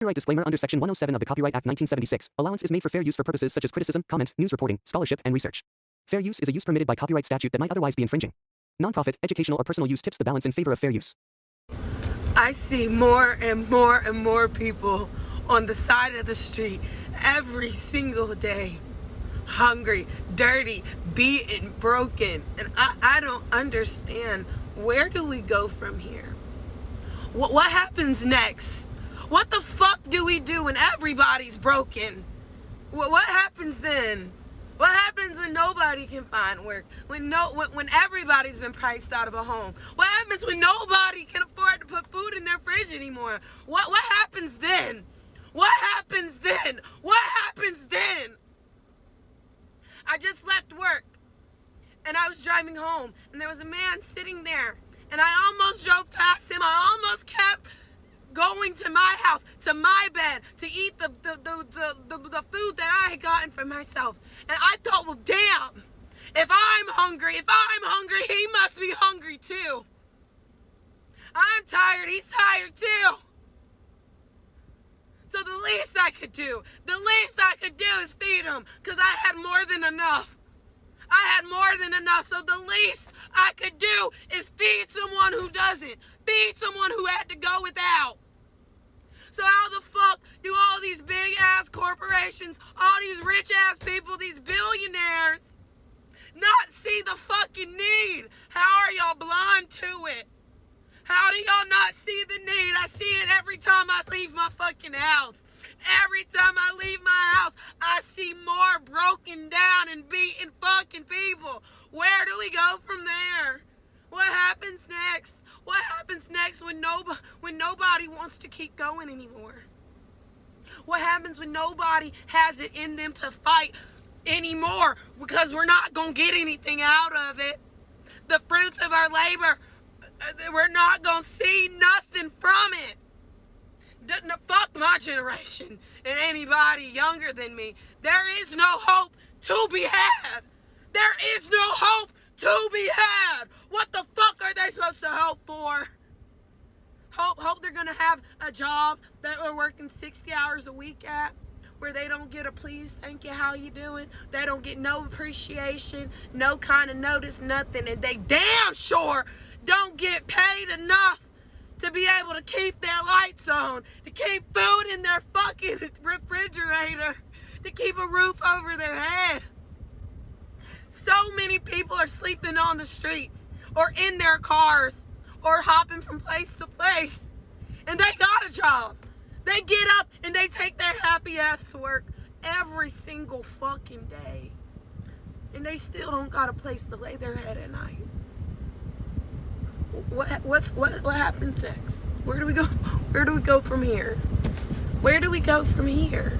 Copyright disclaimer under Section 107 of the Copyright Act 1976. Allowance is made for fair use for purposes such as criticism, comment, news reporting, scholarship, and research. Fair use is a use permitted by copyright statute that might otherwise be infringing. Nonprofit, educational, or personal use tips the balance in favor of fair use. I see more and more and more people on the side of the street every single day. Hungry, dirty, beaten, broken. And I don't understand. Where do we go from here? What happens next? What the fuck do we do when everybody's broken? What happens then? What happens when nobody can find work? When everybody's been priced out of a home? What happens when nobody can afford to put food in their fridge anymore? What happens then? What happens then? What happens then? I just left work and I was driving home and there was a man sitting there and I almost drove past him. I almost kept going to my house, to my bed, to eat the food that I had gotten for myself. And I thought, well, damn, if I'm hungry, he must be hungry too. I'm tired, he's tired too. So the least I could do is feed him, because I had more than enough. So the least I could do is feed someone who doesn't. Feed someone who had to go without. So how the fuck do all these big ass corporations, all these rich ass people, these billionaires, not see the fucking need? How are y'all blind to it? How do y'all not see the need? I see it every time I leave my fucking house. Every time I leave my house, I see more broken down and beaten fucking people. Where do we go from there? What happens next? What happens next when nobody wants to keep going anymore? What happens when nobody has it in them to fight anymore because we're not going to get anything out of it? The fruits of our labor, we're not going to see nothing from it. Fuck my generation and anybody younger than me. There is no hope to be had. There is no hope to be had. What the fuck are they supposed to hope for? Hope they're gonna have a job that they're working 60 hours a week at, where they don't get a please, thank you, how you doing? They don't get no appreciation, no kind of notice, nothing, and they damn sure don't get paid enough to be able to keep their lights on, to keep food in their fucking refrigerator, to keep a roof over their head. So many people are sleeping on the streets or in their cars or hopping from place to place. And they got a job. They get up and they take their happy ass to work every single fucking day. And they still don't got a place to lay their head at night. What happens next? Where do we go? Where do we go from here? Where do we go from here?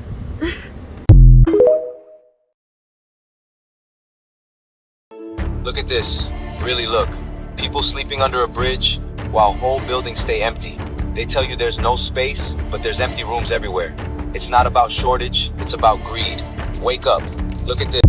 Look at this. Really look. People sleeping under a bridge while whole buildings stay empty. They tell you there's no space, but there's empty rooms everywhere. It's not about shortage, it's about greed. Wake up. Look at this.